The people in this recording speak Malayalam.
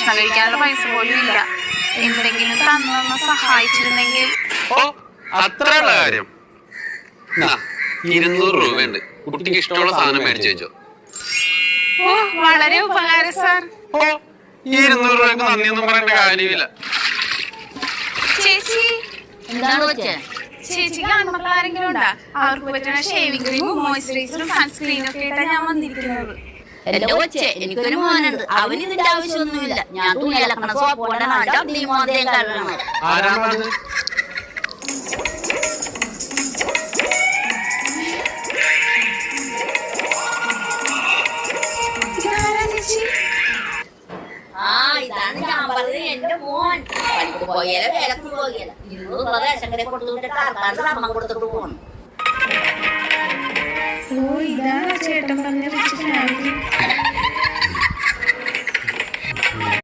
ഭക്ഷണം കഴിക്കാനുള്ള പൈസ പോലും ഇല്ല. എന്തെങ്കിലും തന്നൊന്ന് സഹായിച്ചിരുന്നെങ്കിൽ. ഓ അത്രയുള്ള കാര്യം. 200 രൂപയുണ്ട്, കുട്ടിക്ക് ഇഷ്ടമുള്ള സാധനം മേടിച്ചു വെച്ചോ. ഓ വളരെ ഉപകാരം സാർ. ഓ 200 രൂപയ്ക്ക് നന്ദിയൊന്നും പറയേണ്ട കാര്യമില്ല. ചേച്ചി എന്താണ് വെച്ചേ? ചേച്ചിക്ക് ആൺമക്കൾ ആരെങ്കിലും ഉണ്ടാ? അവർക്ക് പറ്റുന്ന ഷേവിംഗ് ക്രീമും മോയ്സ്ചറൈസറും സൺസ്ക്രീനും ഒക്കെ ആയിട്ടാണ് ഞാൻ വന്നിരിക്കുന്നത്. എന്റെ കൊച്ചേ, എനിക്കൊരു മോനുണ്ട്. അവന് ഇതിന്റെ ആവശ്യമൊന്നുമില്ല. ഞാൻ തുണി അലക്കണ സോപ്പ് കൊണ്ടാണ് കഴുകണം. ആരാണത്? ഇതാണ് ഞാൻ പറഞ്ഞത്, എന്റെ മോൻ. പണിക്ക് പോയാലോ വേലക്ക് പോയാലോ 200 രൂപ റേഷൻ കടയിൽ കൊടുത്തുവിട്ട് കാർക്കാരുടെ അമ്മ കൊടുത്തിട്ട് പോകണം. ഓ ഇതാണ് ചേട്ടൻ പറഞ്ഞ